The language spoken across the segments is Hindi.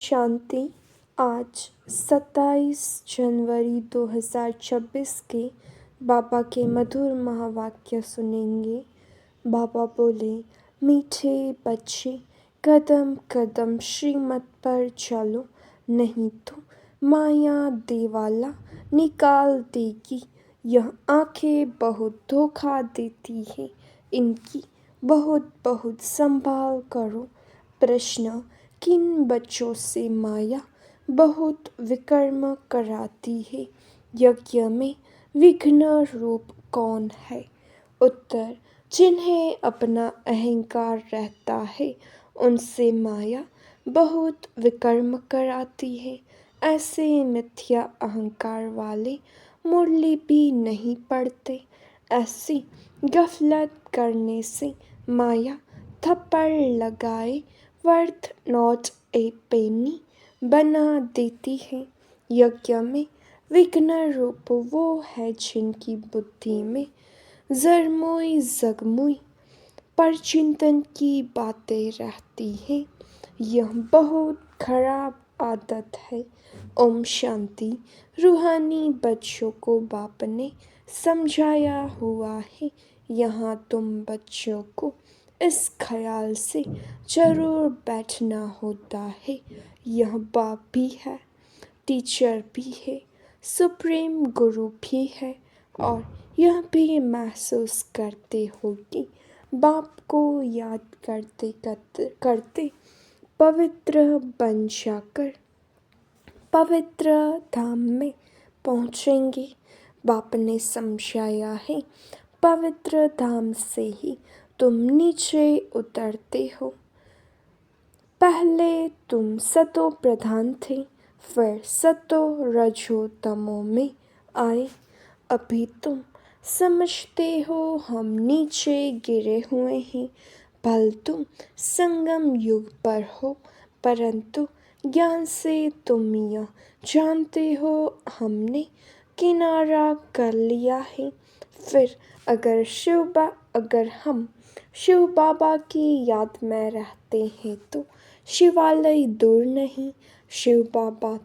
शांति। आज 27 जनवरी 2026 के बाबा के मधुर महावाक्य सुनेंगे। बाबा बोले, मीठे बच्चे, कदम कदम श्रीमत पर चलो, नहीं तो माया देवाला निकाल देगी। यह आंखें बहुत धोखा देती है, इनकी बहुत बहुत संभाल करो। प्रश्न, किन बच्चों से माया बहुत विकर्म कराती है? यज्ञ में विघ्न रूप कौन है? उत्तर, जिन्हें अपना अहंकार रहता है उनसे माया बहुत विकर्म कराती है। ऐसे मिथ्या अहंकार वाले मुरली भी नहीं पढ़ते। ऐसी गफलत करने से माया थप्पड़ लगाए वर्थ नॉट ए पेनी बना देती है। यज्ञ में विघ्न रूप वो है जिनकी बुद्धि में जरमुई जगमुई पर चिंतन की बातें रहती हैं। यह बहुत खराब आदत है। ओम शांति। रूहानी बच्चों को बाप ने समझाया हुआ है। यहाँ तुम बच्चों को इस ख्याल से जरूर बैठना होता है, यह बाप भी है, टीचर भी है, सुप्रीम गुरु भी है, और यह भी महसूस करते हो कि बाप को याद करते करते पवित्र बन जाकर पवित्र धाम में पहुँचेंगे। बाप ने समझाया है, पवित्र धाम से ही तुम नीचे उतरते हो। पहले तुम सतो प्रधान थे, फिर सतो रजो तमो में आए। अभी तुम समझते हो हम नीचे गिरे हुए हैं। भल तुम संगम युग पर हो, परंतु ज्ञान से तुम यह जानते हो हमने किनारा कर लिया है। फिर अगर हम शिव बाबा की याद में रहते हैं तो शिवालय दूर नहीं। शिव बाबा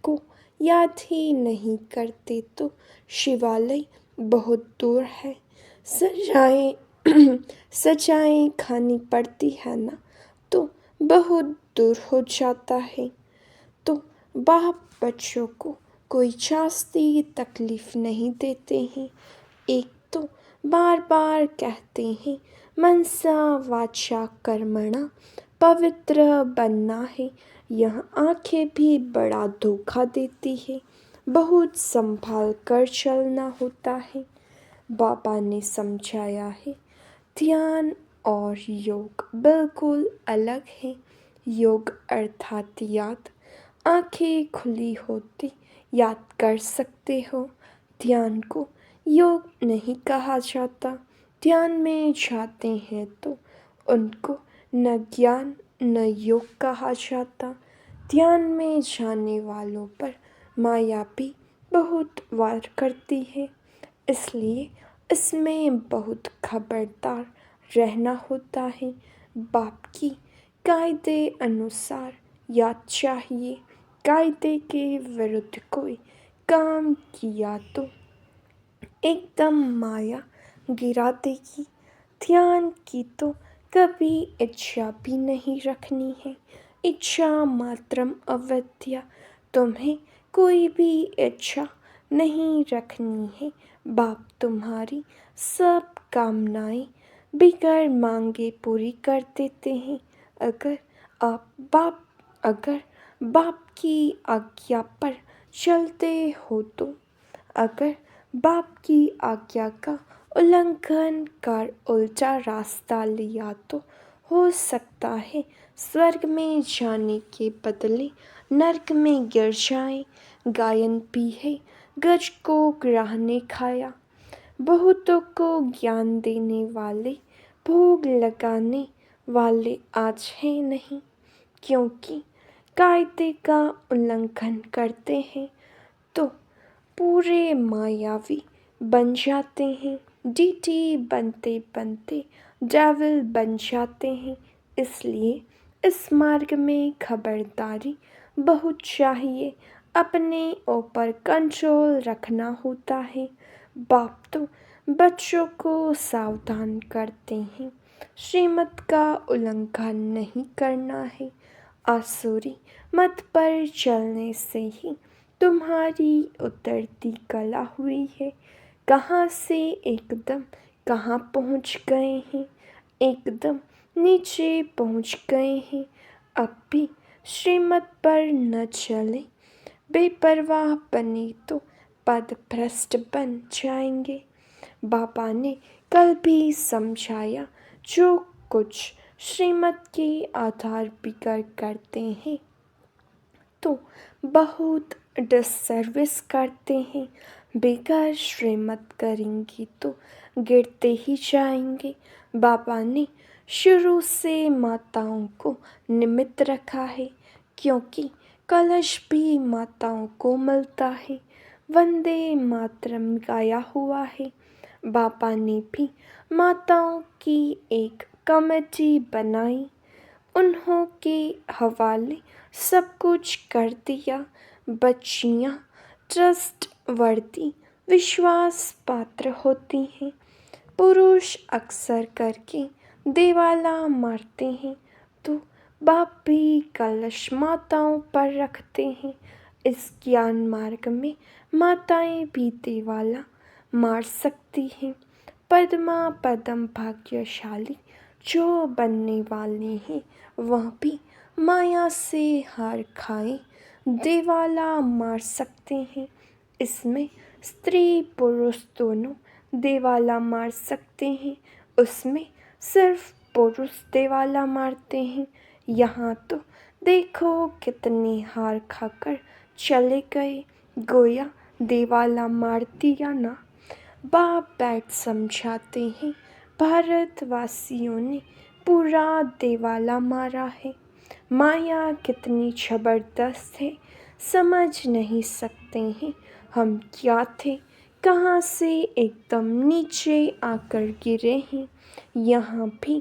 को याद ही नहीं करते तो शिवालय बहुत दूर है। सजाएं खानी पड़ती है ना, तो बहुत दूर हो जाता है। तो बाप बच्चों को कोई जास्ती तकलीफ नहीं देते हैं। एक तो बार बार कहते हैं मनसा वाचा कर्मणा पवित्र बनना है। यह आंखें भी बड़ा धोखा देती है, बहुत संभाल कर चलना होता है। बाबा ने समझाया है, ध्यान और योग बिल्कुल अलग है। योग अर्थात याद, आंखें खुली होती याद कर सकते हो। ध्यान को योग नहीं कहा जाता। ध्यान में जाते हैं तो उनको न ज्ञान न योग कहा जाता। ध्यान में जाने वालों पर माया भी बहुत वार करती है, इसलिए इसमें बहुत खबरदार रहना होता है। बाप की कायदे अनुसार याद चाहिए। कायदे के विरुद्ध कोई काम किया तो एकदम माया गिरा देगी। ध्यान की तो कभी इच्छा भी नहीं रखनी है। इच्छा मात्रम अविद्या, तुम्हें कोई भी इच्छा नहीं रखनी है। बाप तुम्हारी सब कामनाएं बिगर मांगे पूरी कर देते हैं। अगर बाप की आज्ञा पर चलते हो तो अगर बाप की आज्ञा का उल्लंघन कर उल्टा रास्ता लिया तो हो सकता है स्वर्ग में जाने के बदले नरक में गिर जाए। गायन भी है, गज को ग्राह ने खाया। बहुतों को ज्ञान देने वाले, भोग लगाने वाले आज हैं नहीं, क्योंकि कायदे का उल्लंघन करते हैं तो पूरे मायावी बन जाते हैं। डीटी बनते बनते डेविल बन जाते हैं। इसलिए इस मार्ग में खबरदारी बहुत चाहिए, अपने ऊपर कंट्रोल रखना होता है। बाप तो बच्चों को सावधान करते हैं, श्रीमत का उल्लंघन नहीं करना है। आसुरी मत पर चलने से ही तुम्हारी उतरती कला हुई है। कहाँ से एकदम कहाँ पहुँच गए हैं, एकदम नीचे पहुँच गए हैं। अब भी श्रीमत पर न चले, बेपरवाह बने तो पदभ्रष्ट बन जाएंगे। बाबा ने कल भी समझाया, जो कुछ श्रीमत के आधार बिगड़ करते हैं तो बहुत डिससर्विस करते हैं। बेकार श्रीमत करेंगे तो गिरते ही जाएंगे। बाबा ने शुरू से माताओं को निमित्त रखा है, क्योंकि कलश भी माताओं को मिलता है। वंदे मातरम गाया हुआ है। बाबा ने भी माताओं की एक कमेटी बनाई, उन्हों के हवाले सब कुछ कर दिया। बच्चियाँ ट्रस्टवर्दी, विश्वास पात्र होती हैं। पुरुष अक्सर करके देवाला मारते हैं, तो बाप भी कलश माताओं पर रखते हैं। इस ज्ञान मार्ग में माताएं भी देवाला मार सकती हैं। पद्मा पदम भाग्यशाली जो बनने वाले हैं, वह भी माया से हार खाए देवाला मार सकते हैं। इसमें स्त्री पुरुष दोनों देवाला मार सकते हैं, उसमें सिर्फ पुरुष देवाला मारते हैं। यहाँ तो देखो कितने हार खाकर चले गए, गोया देवाला मार दिया ना। बाप बैठ समझाते हैं, भारतवासियों ने पूरा देवाला मारा है। माया कितनी ज़बरदस्त है, समझ नहीं सकते हैं हम क्या थे, कहाँ से एकदम नीचे आकर गिरे हैं। यहाँ भी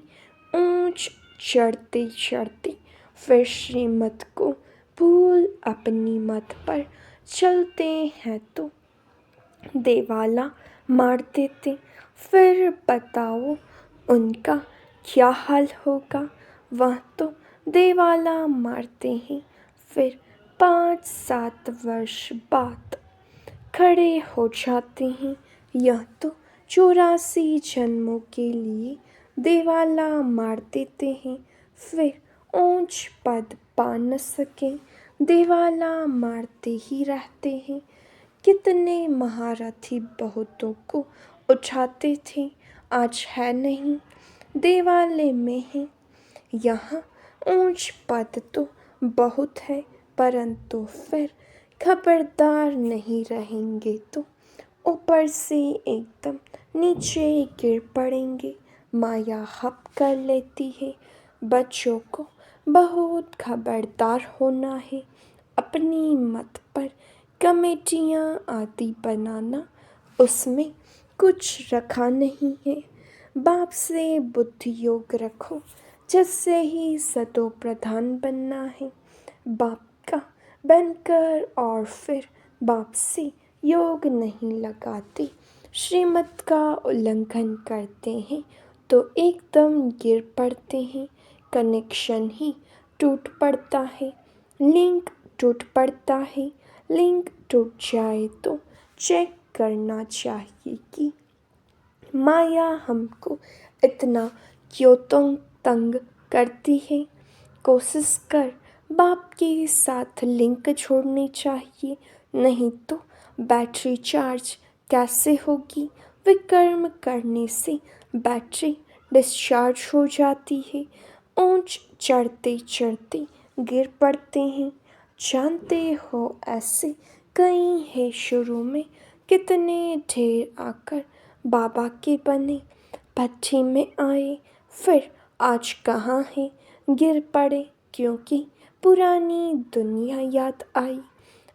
ऊंच चढ़ते चढ़ते फिर श्रीमत को भूल अपनी मत पर चलते हैं तो देवाला मार देते। फिर बताओ उनका क्या हाल होगा। वह तो देवाला मारते हैं, फिर 5-7 वर्ष बाद खड़े हो जाते हैं। यह तो 84 जन्मों के लिए देवाला मार देते हैं, फिर ऊंच पद पा न सके, देवाला मारते ही रहते हैं। कितने महारथी बहुतों को उठाते थे, आज है नहीं, देवाले में है। यहाँ ऊंच पद तो बहुत है, परंतु फिर खबरदार नहीं रहेंगे तो ऊपर से एकदम नीचे गिर पड़ेंगे। माया हप कर लेती है। बच्चों को बहुत खबरदार होना है। अपनी मत पर कमेटियाँ आदि बनाना, उसमें कुछ रखा नहीं है। बाप से बुद्धि योग रखो, जिससे ही सतो प्रधान बनना है। बाप का बनकर और फिर बाप से योग नहीं लगाते, श्रीमत का उल्लंघन करते हैं तो एकदम गिर पड़ते हैं। कनेक्शन ही टूट पड़ता है, लिंक टूट पड़ता है। लिंक टूट जाए तो चेक करना चाहिए कि माया हमको इतना क्यों तंग करती है। कोशिश कर बाप के साथ लिंक जोड़नी चाहिए, नहीं तो बैटरी चार्ज कैसे होगी। विकर्म करने से बैटरी डिस्चार्ज हो जाती है। ऊंच चढ़ते चढ़ते गिर पड़ते हैं। जानते हो ऐसे कई है शुरू में, कितने ढेर आकर बाबा के बने, भट्ठी में आए, फिर आज कहाँ है, गिर पड़े क्योंकि पुरानी दुनिया याद आई।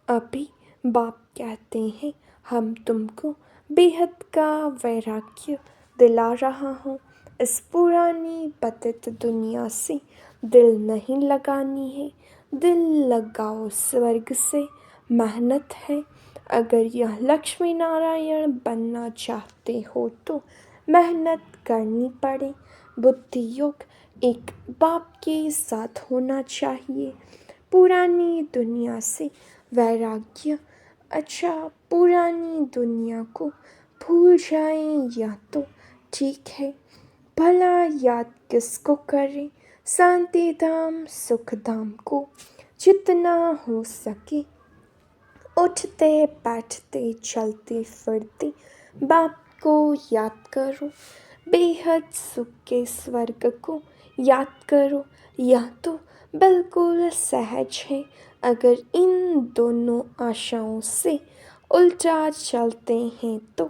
अभी बाप कहते हैं, हम तुमको बेहद का वैराग्य दिला रहा हूँ। इस पुरानी पतित दुनिया से दिल नहीं लगानी है, दिल लगाओ स्वर्ग से, मेहनत है। अगर यह लक्ष्मी नारायण बनना चाहते हो तो मेहनत करनी पड़े। बुद्धि योग एक बाप के साथ होना चाहिए। पुरानी दुनिया से वैराग्य। अच्छा, पुरानी दुनिया को भूल जाएं यह तो ठीक है। भला याद किसको करें, शांति धाम सुख धाम को। जितना हो सके उठते बैठते चलते फिरते बाप को याद करो। बेहद सुख के स्वर्ग को याद करो। यह तो बिल्कुल सहज है। अगर इन दोनों आशाओं से उल्टा चलते हैं तो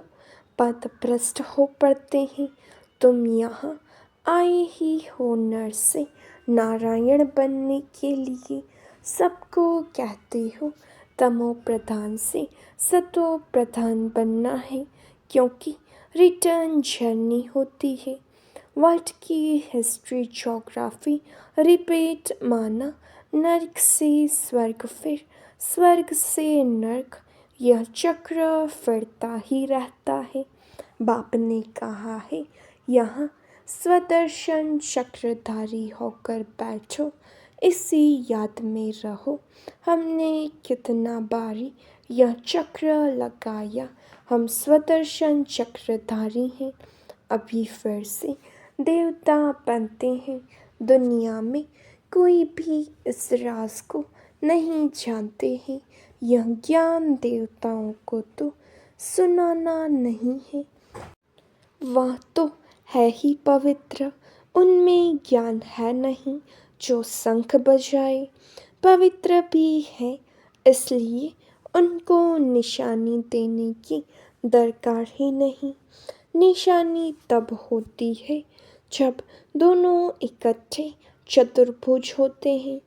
पथभ्रष्ट हो पड़ते हैं। तुम यहाँ आए ही हो नर से नारायण बनने के लिए। सबको कहते हो तमो प्रधान से सतो प्रधान बनना है, क्योंकि रिटर्न जर्नी होती है। वर्ल्ड की हिस्ट्री ज्योग्राफी रिपीट माना। नर्क से स्वर्ग, फिर स्वर्ग से नर्क, यह चक्र फिरता ही रहता है। बाप ने कहा है यहाँ स्वदर्शन चक्रधारी होकर बैठो, इसी याद में रहो। हमने कितना बारी यह चक्र लगाया, हम स्वदर्शन चक्रधारी हैं। अभी फिर से देवता बनते हैं। दुनिया में कोई भी इस राज को नहीं जानते हैं। यह ज्ञान देवताओं को तो सुनाना नहीं है। वह तो है ही पवित्र, उनमें ज्ञान है नहीं जो शंख बजाए। पवित्र भी है, इसलिए उनको निशानी देने की दरकार ही नहीं। निशानी तब होती है जब दोनों इकट्ठे चतुर्भुज होते हैं।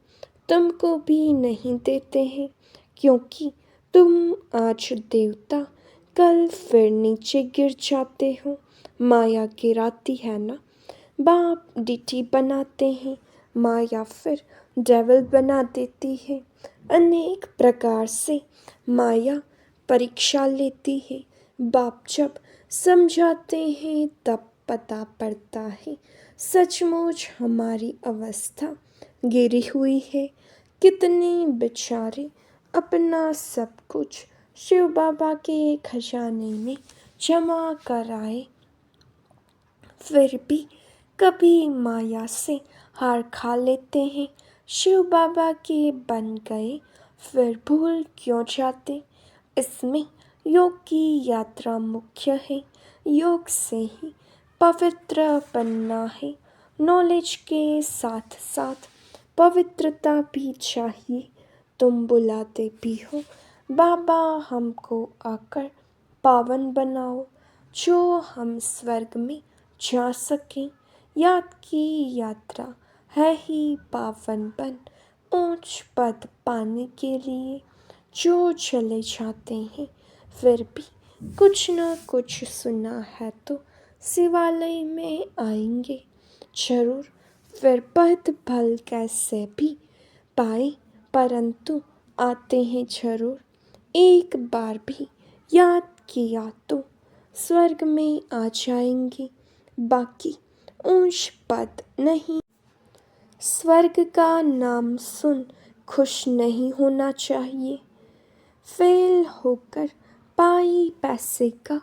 तुमको भी नहीं देते हैं, क्योंकि तुम आज देवता कल फिर नीचे गिर जाते हो। माया गिराती है ना। बाप डीटी बनाते हैं, माया फिर डेविल बना देती है। अनेक प्रकार से माया परीक्षा लेती है। बाप जब समझाते हैं तब पता पड़ता है सचमुच हमारी अवस्था गिरी हुई है। कितने बेचारे अपना सब कुछ शिव बाबा के खजाने में जमा कराए, फिर भी कभी माया से हार खा लेते हैं। शिव बाबा के बन गए फिर भूल क्यों जाते। इसमें योग की यात्रा मुख्य है। योग से ही पवित्र बनना है। नॉलेज के साथ साथ पवित्रता भी चाहिए। तुम बुलाते भी हो बाबा हमको आकर पावन बनाओ, जो हम स्वर्ग में जा सकें। याद की यात्रा है ही पावन बन, ऊंच पद पाने के लिए। जो चले जाते हैं फिर भी कुछ न कुछ सुना है तो शिवालय में आएंगे जरूर। फिर पद भल कैसे भी पाए, परंतु आते हैं जरूर। एक बार भी याद किया तो स्वर्ग में आ जाएंगे। बाकी ऊंच पद नहीं। स्वर्ग का नाम सुन खुश नहीं होना चाहिए। फेल होकर पाई पैसे का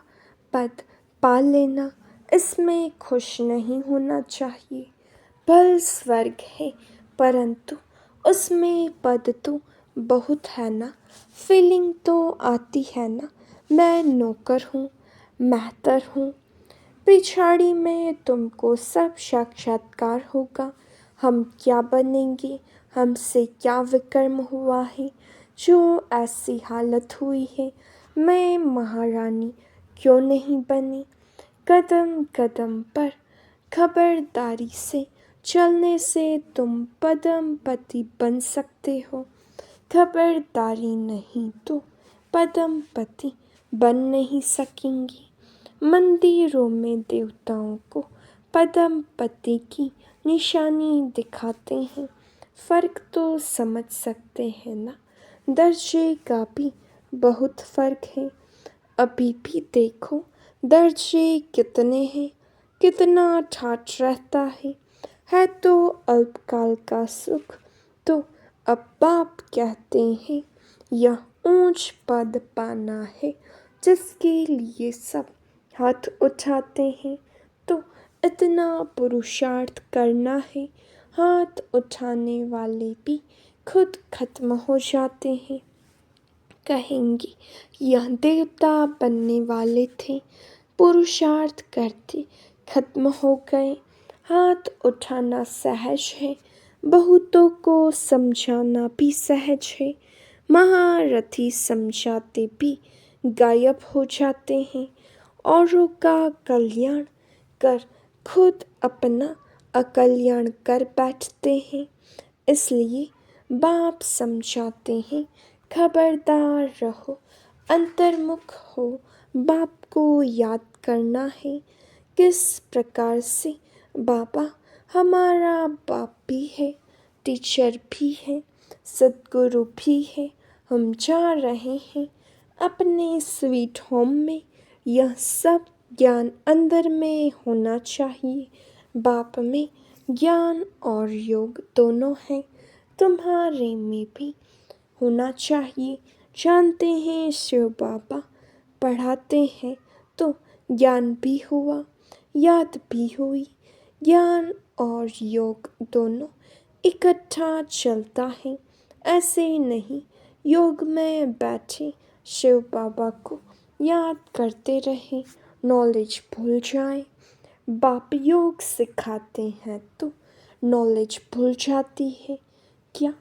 पद पा लेना, इसमें खुश नहीं होना चाहिए। भल स्वर्ग है परंतु उसमें पद तो बहुत है ना। फीलिंग तो आती है ना, मैं नौकर हूँ, मेहतर हूँ। पिछाड़ी में तुमको सब साक्षात्कार होगा। हम क्या बनेंगे, हमसे क्या विकर्म हुआ है जो ऐसी हालत हुई है। मैं महारानी क्यों नहीं बनी। कदम कदम पर खबरदारी से चलने से तुम पदम पति बन सकते हो। खबरदारी नहीं तो पदम पति बन नहीं सकेंगी। मंदिरों में देवताओं को पदम पति की निशानी दिखाते हैं। फ़र्क तो समझ सकते हैं ना, दर्जे का भी बहुत फ़र्क है। अभी भी देखो दर्जे कितने हैं, कितना ठाठ रहता है तो अल्पकाल का सुख। तो अब बाप कहते हैं यह ऊंच पद पाना है, जिसके लिए सब हाथ उठाते हैं। तो इतना पुरुषार्थ करना है, हाथ उठाने वाले भी खुद खत्म हो जाते हैं। कहेंगे यह देवता बनने वाले थे, पुरुषार्थ करते खत्म हो गए। हाथ उठाना सहज है, बहुतों को समझाना भी सहज है। महारथी समझाते भी गायब हो जाते हैं, औरों का कल्याण कर खुद अपना अकल्याण कर बैठते हैं। इसलिए बाप समझाते हैं खबरदार रहो, अंतर्मुख हो, बाप को याद करना है। किस प्रकार से बाबा हमारा बाप भी है, टीचर भी है, सद्गुरु भी है। हम जा रहे हैं अपने स्वीट होम में, यह सब ज्ञान अंदर में होना चाहिए। बाप में ज्ञान और योग दोनों हैं, तुम्हारे में भी होना चाहिए। जानते हैं शिव बाबा पढ़ाते हैं तो ज्ञान भी हुआ, याद भी हुई। ज्ञान और योग दोनों इकट्ठा चलता है। ऐसे नहीं योग में बैठे शिव बाबा को याद करते रहे, नॉलेज भूल जाए। बाप योग सिखाते हैं तो नॉलेज भूल जाती है क्या?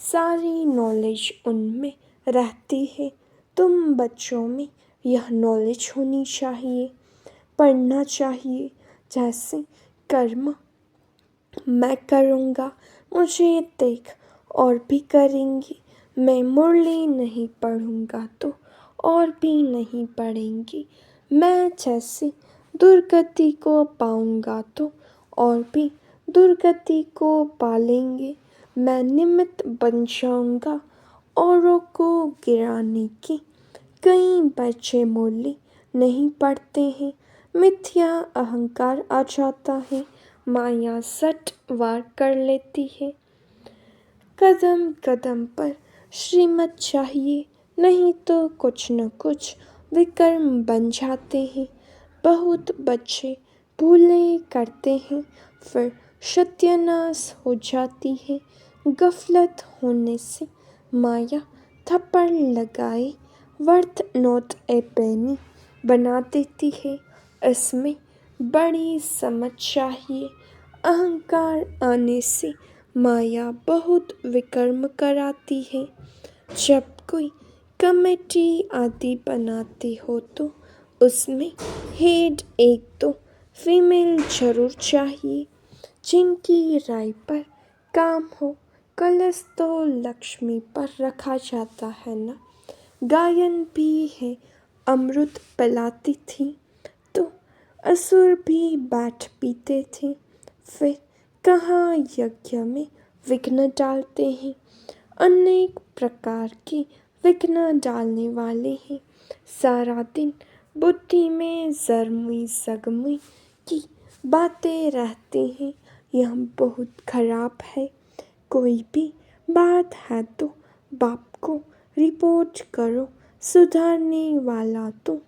सारी नॉलेज उनमें रहती है। तुम बच्चों में यह नॉलेज होनी चाहिए, पढ़ना चाहिए। जैसे कर्म मैं करूँगा, मुझे देख और भी करेंगे। मैं मुरली नहीं पढ़ूँगा तो और भी नहीं पढ़ेंगे। मैं जैसे दुर्गति को पाऊँगा तो और भी दुर्गति को पालेंगे। मैं निमित्त बन जाऊँगा औरों को गिराने की। कई बच्चे मुरली नहीं पढ़ते हैं, मिथ्या अहंकार आ जाता है, माया सट वार कर लेती है। कदम कदम पर श्रीमत चाहिए, नहीं तो कुछ न कुछ विकर्म बन जाते हैं। बहुत बच्चे भूलें करते हैं, फिर सत्यानाश हो जाती है। गफलत होने से माया थप्पड़ लगाए वर्थ नोट ए पेनी बना देती है। इसमें बड़ी समझ चाहिए। अहंकार आने से माया बहुत विकर्म कराती है। जब कोई कमेटी आदि बनाते हो तो उसमें हेड एक तो फीमेल जरूर चाहिए, जिनकी राय पर काम हो। कलश तो लक्ष्मी पर रखा जाता है ना। गायन भी है, अमृत पिलाती थी तो असुर भी बैठ पीते थे। फिर कहाँ यज्ञ में विघ्न डालते हैं। अनेक प्रकार के विघ्न डालने वाले हैं। सारा दिन बुद्धि में जरमुई सगमुई की बातें रहती हैं। यह बहुत खराब है। कोई भी बात है तो बाप को रिपोर्ट करो। सुधारने वाला तो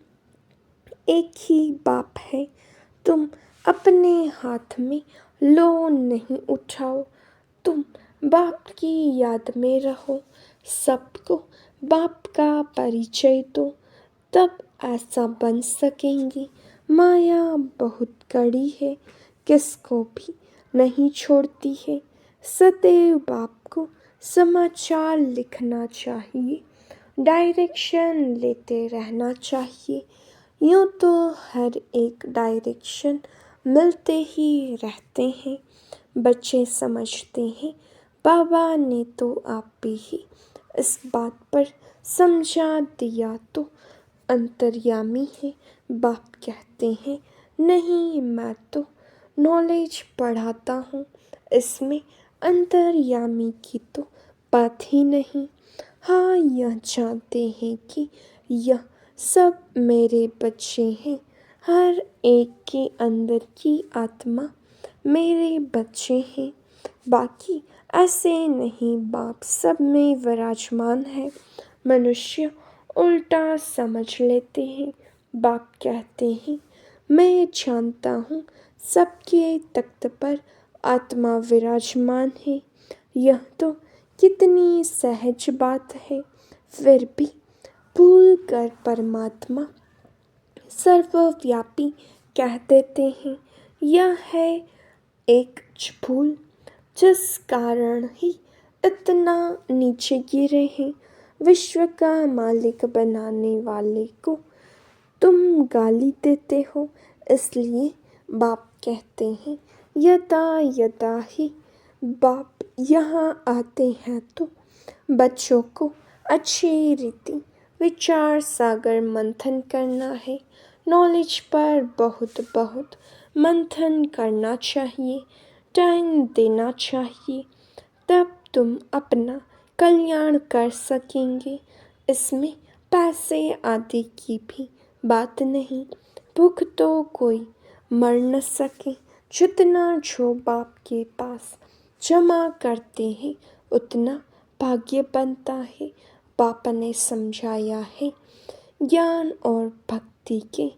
एक ही बाप है। तुम अपने हाथ में लोन नहीं उठाओ, तुम बाप की याद में रहो। सबको बाप का परिचय दो, तब ऐसा बन सकेंगे। माया बहुत कड़ी है, किसको भी नहीं छोड़ती है। सदैव बाप को समाचार लिखना चाहिए, डायरेक्शन लेते रहना चाहिए। यूँ तो हर एक डायरेक्शन मिलते ही रहते हैं। बच्चे समझते हैं बाबा ने तो आप ही इस बात पर समझा दिया तो अंतर्यामी है। बाप कहते हैं नहीं, मैं तो नॉलेज पढ़ाता हूँ, इसमें अंतर्यामी की तो बात ही नहीं। हाँ, यह जानते हैं कि यह सब मेरे बच्चे हैं। हर एक के अंदर की आत्मा मेरे बच्चे हैं। बाकी ऐसे नहीं, बाप सब में विराजमान है। मनुष्य उल्टा समझ लेते हैं। बाप कहते हैं, मैं जानता हूँ सबके तख्त पर आत्मा विराजमान है। यह तो कितनी सहज बात है। फिर भी भूल कर परमात्मा सर्वव्यापी कह देते हैं। यह है एक भूल, जिस कारण ही इतना नीचे गिरे हैं। विश्व का मालिक बनाने वाले को तुम गाली देते हो। इसलिए बाप कहते हैं, यदा यदा ही बाप यहाँ आते हैं तो बच्चों को अच्छी रीति विचार सागर मंथन करना है। नॉलेज पर बहुत बहुत मंथन करना चाहिए, टाइम देना चाहिए। तब तुम अपना कल्याण कर सकेंगे। इसमें पैसे आदि की भी बात नहीं। भूख तो कोई मर न सके। जितना जो बाप के पास जमा करते हैं उतना भाग्य बनता है। बाप ने समझाया है, ज्ञान और भक्ति के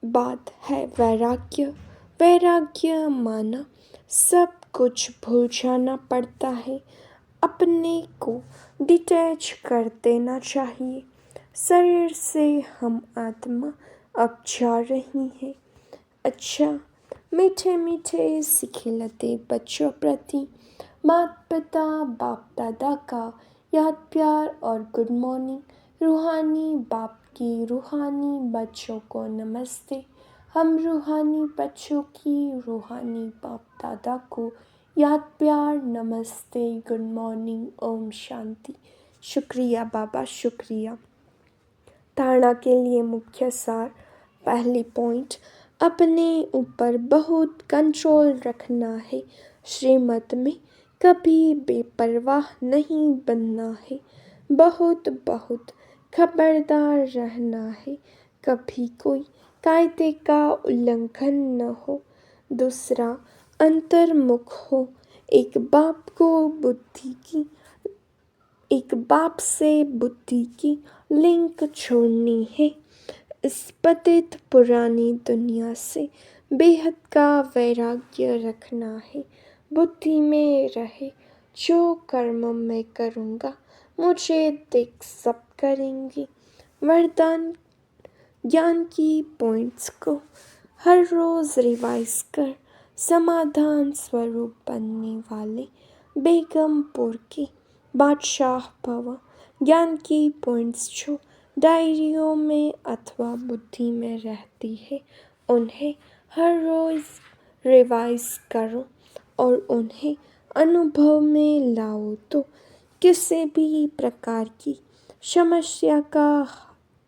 बाद है वैराग्य। वैराग्य माना सब कुछ भूल जाना पड़ता है। अपने को डिटैच कर देना चाहिए। शरीर से हम आत्मा अब जा रही हैं। अच्छा, मीठे मीठे सिखिलते बच्चों प्रति माता पिता बाप दादा का याद प्यार और गुड मॉर्निंग। रूहानी बाप की रूहानी बच्चों को नमस्ते। हम रूहानी बच्चों की रूहानी बाप दादा को याद प्यार नमस्ते, गुड मॉर्निंग, ओम शांति। शुक्रिया बाबा, शुक्रिया। धारणा के लिए मुख्य सार। पहली पॉइंट, अपने ऊपर बहुत कंट्रोल रखना है। श्रीमत में कभी बेपरवाह नहीं बनना है। बहुत बहुत खबरदार रहना है। कभी कोई कायदे का उल्लंघन न हो। दूसरा, अंतर्मुख हो। एक बाप से बुद्धि की लिंक छोड़नी है। इस पतित पुरानी दुनिया से बेहद का वैराग्य रखना है। बुद्धि में रहे, जो कर्म मैं करूँगा मुझे देख सब करेंगे। वरदान, ज्ञान की पॉइंट्स को हर रोज़ रिवाइज कर समाधान स्वरूप बनने वाले बेगमपुर के बादशाह भव। ज्ञान की पॉइंट्स जो डायरियों में अथवा बुद्धि में रहती है उन्हें हर रोज़ रिवाइज करो और उन्हें अनुभव में लाओ तो किसी भी प्रकार की समस्या का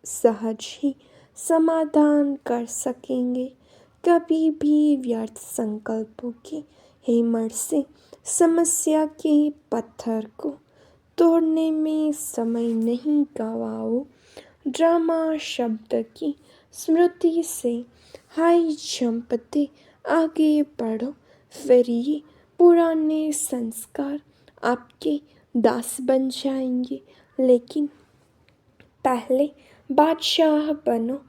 सहज ही समाधान कर सकेंगे। कभी भी व्यर्थ संकल्पों के हेमर से समस्या के पत्थर को तोड़ने में समय नहीं गवाओ। ड्रामा शब्द की स्मृति से हाई जंप दे आगे बढ़ो। फिर ये पुराने संस्कार आपके दास बन जाएंगे। लेकिन पहले बादशाह बनो,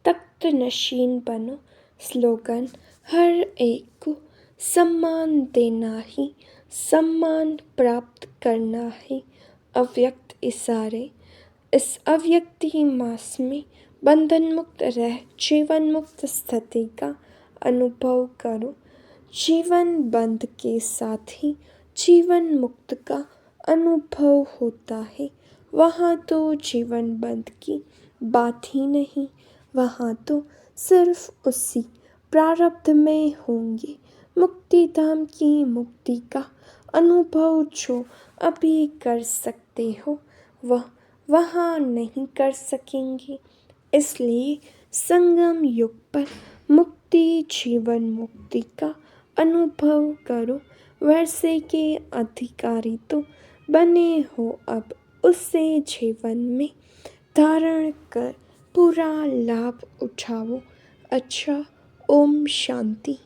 तख्त नशीन बनो। स्लोगन, हर एक को सम्मान देना ही सम्मान प्राप्त करना है। अव्यक्त इशारे। इस अव्यक्ति मास में बंधन मुक्त रह जीवन मुक्त स्थिति का अनुभव करो। जीवन बंध के साथ ही जीवन मुक्त का अनुभव होता है। वहाँ तो जीवन बंध की बात ही नहीं, वहाँ तो सिर्फ उसी प्रारब्ध में होंगे। मुक्ति धाम की मुक्ति का अनुभव जो अभी कर सकते हो वह वहाँ नहीं कर सकेंगे। इसलिए संगम युग पर मुक्ति जीवन मुक्ति का अनुभव करो। वर्षे के अधिकारी तो बने हो अब, उसे जीवन में धारण कर पूरा लाभ उठाओ। अच्छा, ओम शांति।